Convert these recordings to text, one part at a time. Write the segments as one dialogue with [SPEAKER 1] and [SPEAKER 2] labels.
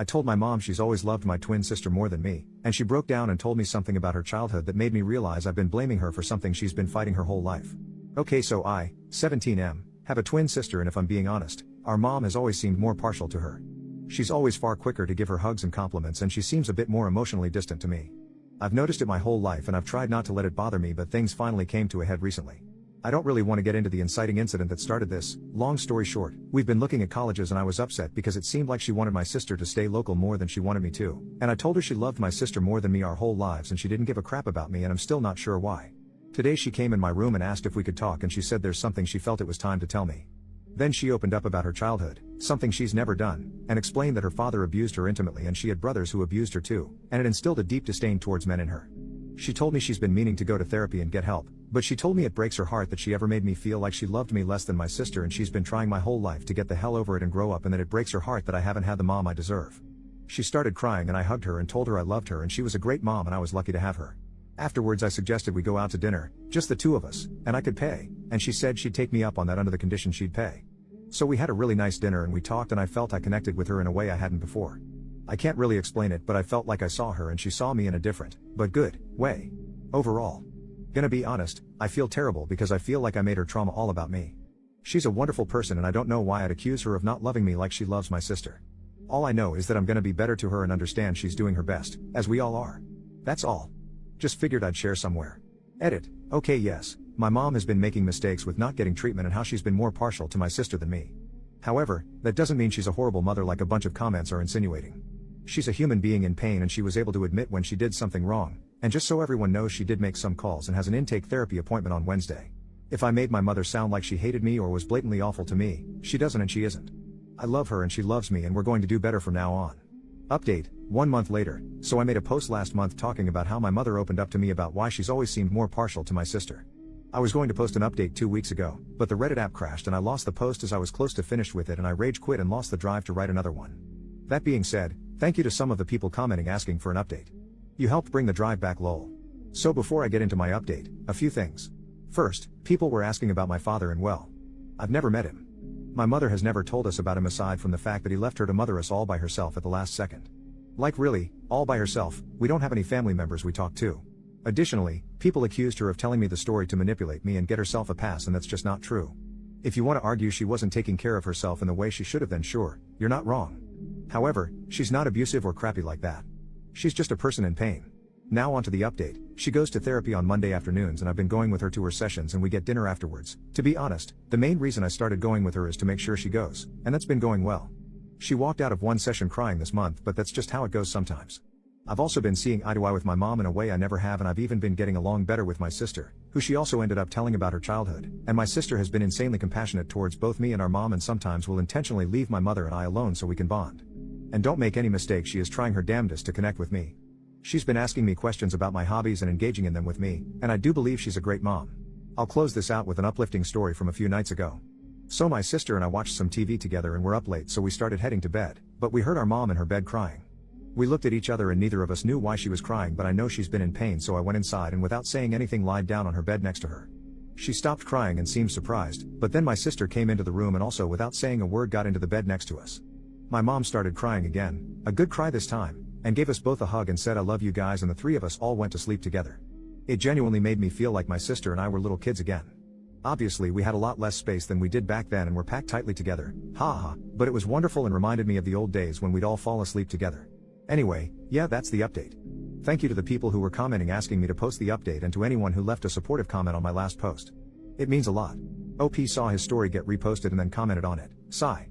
[SPEAKER 1] I told my mom she's always loved my twin sister more than me, and she broke down and told me something about her childhood that made me realize I've been blaming her for something she's been fighting her whole life. Okay, so I, 17M, have a twin sister, and if I'm being honest, our mom has always seemed more partial to her. She's always far quicker to give her hugs and compliments, and she seems a bit more emotionally distant to me. I've noticed it my whole life and I've tried not to let it bother me, but things finally came to a head recently. I don't really want to get into the inciting incident that started this. Long story short, we've been looking at colleges and I was upset because it seemed like she wanted my sister to stay local more than she wanted me to, and I told her she loved my sister more than me our whole lives and she didn't give a crap about me, and I'm still not sure why. Today she came in my room and asked if we could talk, and she said there's something she felt it was time to tell me. Then she opened up about her childhood, something she's never done, and explained that her father abused her intimately and she had brothers who abused her too, and it instilled a deep disdain towards men in her. She told me she's been meaning to go to therapy and get help, but she told me it breaks her heart that she ever made me feel like she loved me less than my sister, and she's been trying my whole life to get the hell over it and grow up, and that it breaks her heart that I haven't had the mom I deserve. She started crying and I hugged her and told her I loved her and she was a great mom and I was lucky to have her. Afterwards I suggested we go out to dinner, just the two of us, and I could pay, and she said she'd take me up on that under the condition she'd pay. So we had a really nice dinner and we talked, and I felt I connected with her in a way I hadn't before. I can't really explain it, but I felt like I saw her and she saw me in a different, but good, way. Overall. Gonna be honest, I feel terrible because I feel like I made her trauma all about me. She's a wonderful person and I don't know why I'd accuse her of not loving me like she loves my sister. All I know is that I'm gonna be better to her and understand she's doing her best, as we all are. That's all. Just figured I'd share somewhere. Edit. Okay, yes, my mom has been making mistakes with not getting treatment and how she's been more partial to my sister than me. However, that doesn't mean she's a horrible mother like a bunch of comments are insinuating. She's a human being in pain and she was able to admit when she did something wrong, and just so everyone knows, she did make some calls and has an intake therapy appointment on Wednesday. If I made my mother sound like she hated me or was blatantly awful to me, she doesn't and she isn't. I love her and she loves me and we're going to do better from now on. Update, 1 month later, so I made a post last month talking about how my mother opened up to me about why she's always seemed more partial to my sister. I was going to post an update 2 weeks ago, but the Reddit app crashed and I lost the post as I was close to finished with it, and I rage quit and lost the drive to write another one. That being said, thank you to some of the people commenting asking for an update. You helped bring the drive back, lol. So before I get into my update, a few things. First, people were asking about my father, and well, I've never met him. My mother has never told us about him aside from the fact that he left her to mother us all by herself at the last second. Like really, all by herself. We don't have any family members we talk to. Additionally, people accused her of telling me the story to manipulate me and get herself a pass, and that's just not true. If you want to argue she wasn't taking care of herself in the way she should have, then sure, you're not wrong. However, she's not abusive or crappy like that. She's just a person in pain. Now onto the update. She goes to therapy on Monday afternoons and I've been going with her to her sessions and we get dinner afterwards. To be honest, the main reason I started going with her is to make sure she goes, and that's been going well. She walked out of one session crying this month, but that's just how it goes sometimes. I've also been seeing eye to eye with my mom in a way I never have, and I've even been getting along better with my sister, who she also ended up telling about her childhood, and my sister has been insanely compassionate towards both me and our mom, and sometimes will intentionally leave my mother and I alone so we can bond. And don't make any mistake, she is trying her damnedest to connect with me. She's been asking me questions about my hobbies and engaging in them with me, and I do believe she's a great mom. I'll close this out with an uplifting story from a few nights ago. So my sister and I watched some TV together and were up late, so we started heading to bed, but we heard our mom in her bed crying. We looked at each other and neither of us knew why she was crying, but I know she's been in pain, so I went inside and without saying anything lied down on her bed next to her. She stopped crying and seemed surprised, but then my sister came into the room and also without saying a word got into the bed next to us. My mom started crying again, a good cry this time, and gave us both a hug and said I love you guys, and the three of us all went to sleep together. It genuinely made me feel like my sister and I were little kids again. Obviously we had a lot less space than we did back then and were packed tightly together, haha, but it was wonderful and reminded me of the old days when we'd all fall asleep together. Anyway, yeah, that's the update. Thank you to the people who were commenting asking me to post the update, and to anyone who left a supportive comment on my last post. It means a lot. OP saw his story get reposted and then commented on it. Sigh.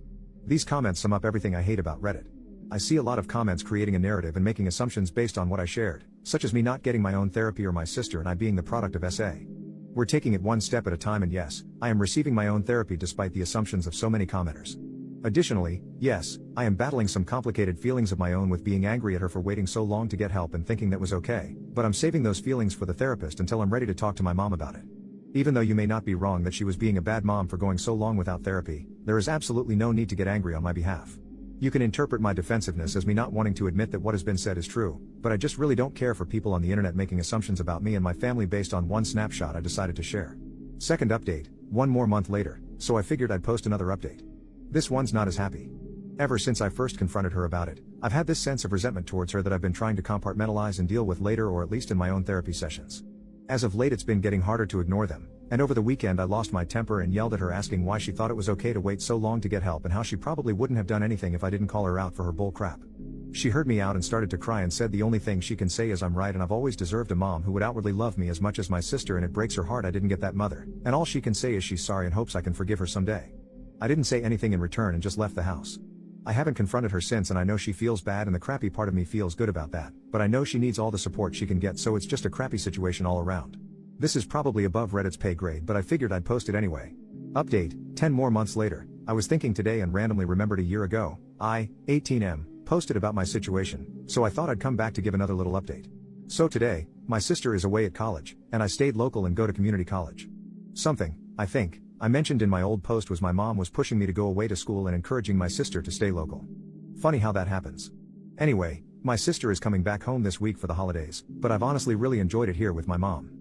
[SPEAKER 1] These comments sum up everything I hate about Reddit. I see a lot of comments creating a narrative and making assumptions based on what I shared, such as me not getting my own therapy or my sister and I being the product of SA. We're taking it one step at a time, and yes, I am receiving my own therapy despite the assumptions of so many commenters. Additionally, yes, I am battling some complicated feelings of my own with being angry at her for waiting so long to get help and thinking that was okay, but I'm saving those feelings for the therapist until I'm ready to talk to my mom about it. Even though you may not be wrong that she was being a bad mom for going so long without therapy, there is absolutely no need to get angry on my behalf. You can interpret my defensiveness as me not wanting to admit that what has been said is true, but I just really don't care for people on the internet making assumptions about me and my family based on one snapshot I decided to share. Second update, 1 more month later, so I figured I'd post another update. This one's not as happy. Ever since I first confronted her about it, I've had this sense of resentment towards her that I've been trying to compartmentalize and deal with later, or at least in my own therapy sessions. As of late, it's been getting harder to ignore them, and over the weekend I lost my temper and yelled at her, asking why she thought it was okay to wait so long to get help and how she probably wouldn't have done anything if I didn't call her out for her bull crap. She heard me out and started to cry and said the only thing she can say is I'm right and I've always deserved a mom who would outwardly love me as much as my sister, and it breaks her heart I didn't get that mother, and all she can say is she's sorry and hopes I can forgive her someday. I didn't say anything in return and just left the house. I haven't confronted her since, and I know she feels bad, and the crappy part of me feels good about that, but I know she needs all the support she can get, so it's just a crappy situation all around. This is probably above Reddit's pay grade, but I figured I'd post it anyway. Update, 10 more months later. I was thinking today and randomly remembered a year ago, I, 18M, posted about my situation, so I thought I'd come back to give another little update. So today, my sister is away at college, and I stayed local and go to community college. Something, I think, I mentioned in my old post was my mom was pushing me to go away to school and encouraging my sister to stay local. Funny how that happens. Anyway, my sister is coming back home this week for the holidays, but I've honestly really enjoyed it here with my mom.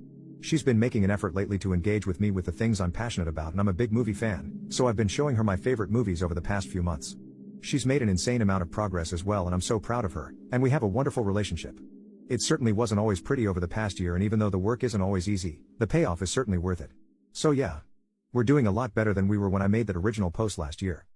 [SPEAKER 1] She's been making an effort lately to engage with me with the things I'm passionate about, and I'm a big movie fan, so I've been showing her my favorite movies over the past few months. She's made an insane amount of progress as well, and I'm so proud of her, and we have a wonderful relationship. It certainly wasn't always pretty over the past year, and even though the work isn't always easy, the payoff is certainly worth it. So yeah. We're doing a lot better than we were when I made that original post last year.